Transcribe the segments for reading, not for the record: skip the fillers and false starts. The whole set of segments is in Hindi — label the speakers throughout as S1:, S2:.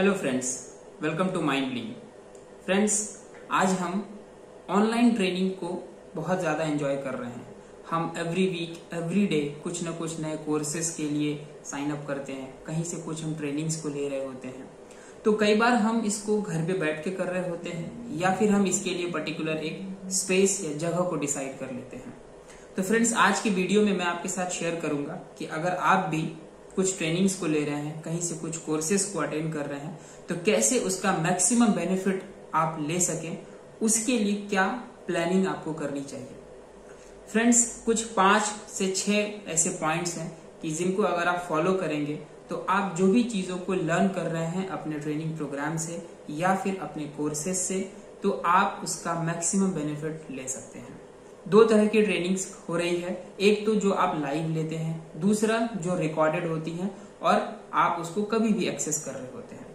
S1: Hello friends, welcome to Mind Bling. Friends, आज हम ऑनलाइन ट्रेनिंग को बहुत ज़्यादा एंजॉय कर रहे हैं। हम एवरी वीक एवरी डे कुछ ना कुछ नए कोर्सेज के लिए साइन अप करते हैं, कहीं से कुछ हम ट्रेनिंग्स को ले रहे होते हैं। तो कई बार हम इसको घर पे बैठ के कर रहे होते हैं या फिर हम इसके लिए पर्टिकुलर एक स्पेस या जगह को डिसाइड कर लेते हैं। तो फ्रेंड्स, आज की वीडियो में मैं आपके साथ शेयर करूंगा कि अगर आप भी कुछ ट्रेनिंग्स को ले रहे हैं, कहीं से कुछ कोर्सेज को अटेंड कर रहे हैं, तो कैसे उसका मैक्सिमम बेनिफिट आप ले सकें, उसके लिए क्या प्लानिंग आपको करनी चाहिए। फ्रेंड्स, कुछ 5 से 6 ऐसे पॉइंट्स हैं कि जिनको अगर आप फॉलो करेंगे तो आप जो भी चीजों को लर्न कर रहे हैं अपने ट्रेनिंग प्रोग्राम से या फिर अपने कोर्सेज से, तो आप उसका मैक्सिमम बेनिफिट ले सकते हैं। 2 तरह की ट्रेनिंग्स हो रही है, एक तो जो आप लाइव लेते हैं, दूसरा जो रिकॉर्डेड होती है और आप उसको कभी भी एक्सेस कर रहे होते हैं।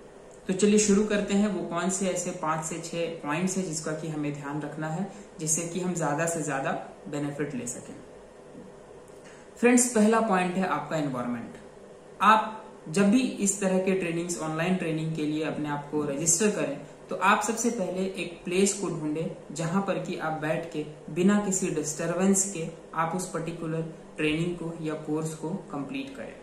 S1: तो चलिए शुरू करते हैं। वो कौन से ऐसे 5 से 6 पॉइंट्स है जिसका कि हमें ध्यान रखना है, जिससे कि हम ज्यादा से ज्यादा बेनिफिट ले सकें। फ्रेंड्स, पहला पॉइंट है आपका एनवायरनमेंट। आप जब भी इस तरह के ट्रेनिंग्स, ऑनलाइन ट्रेनिंग के लिए अपने आप को रजिस्टर करें, तो आप सबसे पहले एक प्लेस को ढूंढें जहां पर कि आप बैठ के बिना किसी डिस्टरबेंस के आप उस पर्टिकुलर ट्रेनिंग को या कोर्स को कंप्लीट करें।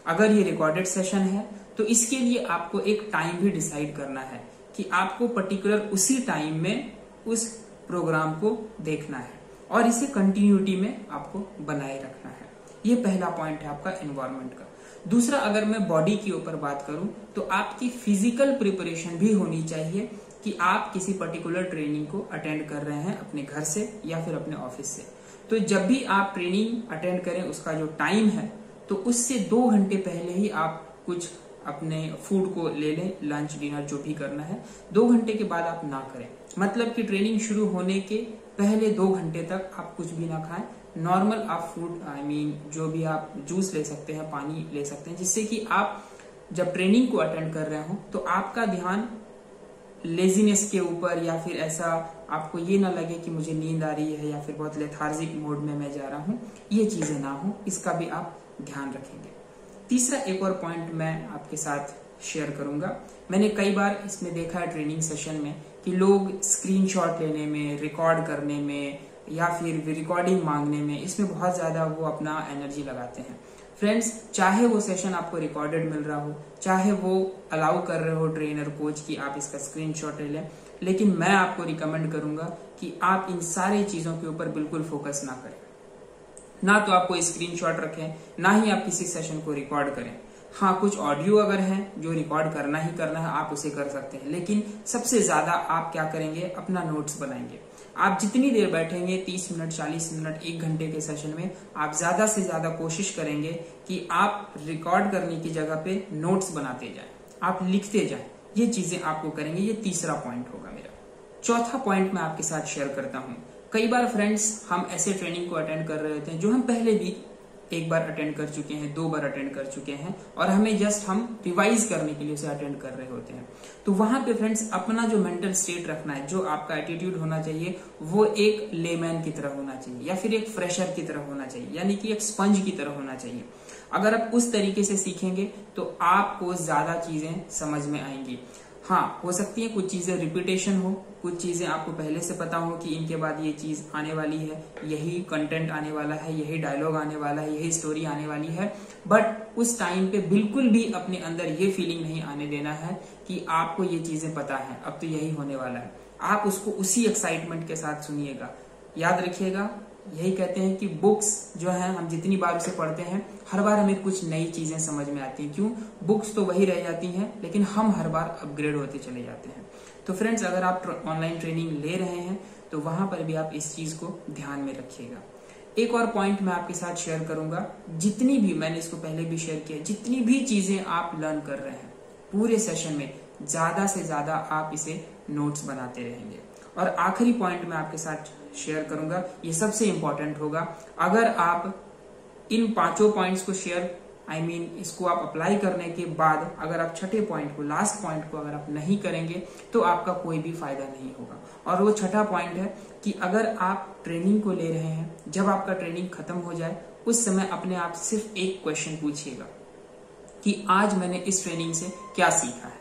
S1: अगर ये रिकॉर्डेड सेशन है तो इसके लिए आपको एक टाइम भी डिसाइड करना है कि आपको पर्टिकुलर उसी टाइम में उस प्रोग्राम को देखना है और इसे कंटिन्यूटी में आपको बनाए रखना है। ये पहला पॉइंट है आपका एनवायरनमेंट का। दूसरा, अगर मैं बॉडी के ऊपर बात करूं तो आपकी फिजिकल प्रिपरेशन भी होनी चाहिए कि आप किसी पर्टिकुलर ट्रेनिंग को अटेंड कर रहे हैं अपने घर से या फिर अपने ऑफिस से। तो जब भी आप ट्रेनिंग अटेंड करें, उसका जो टाइम है, तो उससे 2 घंटे पहले ही आप कुछ अपने फूड को ले लें, लंच डिनर जो भी करना है। 2 घंटे के बाद आप ना करें, मतलब कि ट्रेनिंग शुरू होने के पहले 2 घंटे तक आप कुछ भी ना खाएं। नॉर्मल आप फूड, जो भी आप जूस ले सकते हैं, पानी ले सकते हैं, जिससे कि आप जब ट्रेनिंग को अटेंड कर रहे हो तो आपका ध्यान लेजीनेस के ऊपर या फिर ऐसा आपको ये ना लगे कि मुझे नींद आ रही है या फिर बहुत लेथार्जिक मोड में मैं जा रहा हूँ, ये चीजें ना हो, इसका भी आप ध्यान रखेंगे। तीसरा एक और पॉइंट मैं आपके साथ शेयर करूंगा। मैंने कई बार इसमें देखा है ट्रेनिंग सेशन में कि लोग स्क्रीनशॉट लेने में, रिकॉर्ड करने में या फिर रिकॉर्डिंग मांगने में, इसमें बहुत ज्यादा वो अपना एनर्जी लगाते हैं। फ्रेंड्स, चाहे वो सेशन आपको रिकॉर्डेड मिल रहा हो, चाहे वो अलाउ कर रहे हो ट्रेनर कोच कि आप इसका स्क्रीनशॉट ले लें, लेकिन मैं आपको रिकमेंड करूंगा कि आप इन सारी चीजों के ऊपर बिल्कुल फोकस ना करें। ना तो आप कोई स्क्रीनशॉट रखें, ना ही आप किसी सेशन को रिकॉर्ड करें। हाँ, कुछ ऑडियो अगर है जो रिकॉर्ड करना ही करना है, आप उसे कर सकते हैं, लेकिन सबसे ज्यादा आप क्या करेंगे, अपना नोट्स बनाएंगे। आप जितनी देर बैठेंगे, 30 मिनट, 40 मिनट, 1 घंटे के सेशन में, आप ज्यादा से ज्यादा कोशिश करेंगे कि आप रिकॉर्ड करने की जगह पे नोट्स बनाते जाएं, आप लिखते जाएं। ये चीजें आपको करेंगे। ये तीसरा पॉइंट होगा मेरा। चौथा पॉइंट मैं आपके साथ शेयर करता हूं। कई बार फ्रेंड्स, हम ऐसे ट्रेनिंग को अटेंड कर रहे होते हैं जो हम पहले भी 1 बार अटेंड कर चुके हैं, 2 बार अटेंड कर चुके हैं, और हमें जस्ट हम रिवाइज करने के लिए उसे अटेंड कर रहे होते हैं। तो वहां पे फ्रेंड्स, अपना जो मेंटल स्टेट रखना है, जो आपका एटीट्यूड होना चाहिए, वो एक लेमैन की तरह होना चाहिए या फिर एक फ्रेशर की तरह होना चाहिए, यानी कि एक स्पंज की तरह होना चाहिए। अगर आप उस तरीके से सीखेंगे तो आपको ज्यादा चीजें समझ में आएंगी। हाँ, हो सकती है कुछ चीजें रिपीटेशन हो, कुछ चीजें आपको पहले से पता हो कि इनके बाद ये चीज आने वाली है, यही कंटेंट आने वाला है, यही डायलॉग आने वाला है, यही स्टोरी आने वाली है, बट उस टाइम पे बिल्कुल भी अपने अंदर ये फीलिंग नहीं आने देना है कि आपको ये चीजें पता है, अब तो यही होने वाला है। आप उसको उसी एक्साइटमेंट के साथ सुनिएगा। याद रखिएगा, यही कहते हैं कि बुक्स जो है, हम जितनी बार उसे पढ़ते हैं, हर बार हमें कुछ नई चीजें समझ में आती हैं। क्यों? बुक्स तो वही रह जाती हैं, लेकिन हम हर बार अपग्रेड होते चले जाते हैं। तो फ्रेंड्स, अगर आप ऑनलाइन ट्रेनिंग ले रहे हैं तो वहां पर भी आप इस चीज को ध्यान में रखिएगा। एक और पॉइंट मैं आपके साथ शेयर करूंगा। जितनी भी, मैंने इसको पहले भी शेयर किया, जितनी भी चीजें आप लर्न कर रहे हैं पूरे सेशन में, ज्यादा से ज्यादा आप इसे नोट्स बनाते रहेंगे। और आखिरी पॉइंट मैं आपके साथ शेयर करूंगा, ये सबसे इंपॉर्टेंट होगा। अगर आप इन 5 पॉइंट्स को शेयर, इसको आप अप्लाई करने के बाद अगर आप छठे पॉइंट को, लास्ट पॉइंट को अगर आप नहीं करेंगे तो आपका कोई भी फायदा नहीं होगा। और वो छठा पॉइंट है कि अगर आप ट्रेनिंग को ले रहे हैं, जब आपका ट्रेनिंग खत्म हो जाए, उस समय अपने आप सिर्फ एक क्वेश्चन पूछिएगा कि आज मैंने इस ट्रेनिंग से क्या सीखा है।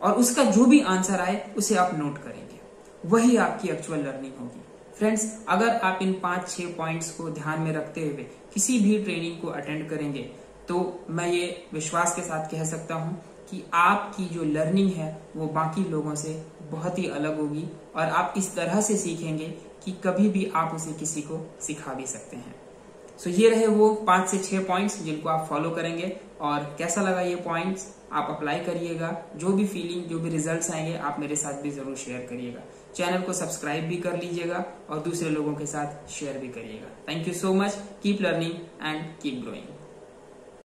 S1: और उसका जो भी आंसर आए उसे आप नोट करेंगे, वही आपकी एक्चुअल लर्निंग होगी। फ्रेंड्स, अगर आप इन 5-6 पॉइंट्स को ध्यान में रखते हुए किसी भी ट्रेनिंग को अटेंड करेंगे तो मैं ये विश्वास के साथ कह सकता हूं कि आपकी जो लर्निंग है वो बाकी लोगों से बहुत ही अलग होगी और आप इस तरह से सीखेंगे कि कभी भी आप उसे किसी को सिखा भी सकते हैं। सो ये रहे वो 5 से 6 पॉइंट्स जिनको आप फॉलो करेंगे। और कैसा लगा ये पॉइंट्स आप अप्लाई करिएगा। जो भी फीलिंग, जो भी रिजल्ट्स आएंगे आप मेरे साथ भी जरूर शेयर करिएगा। चैनल को सब्सक्राइब भी कर लीजिएगा और दूसरे लोगों के साथ शेयर भी करिएगा। Thank you so much. Keep learning and keep growing.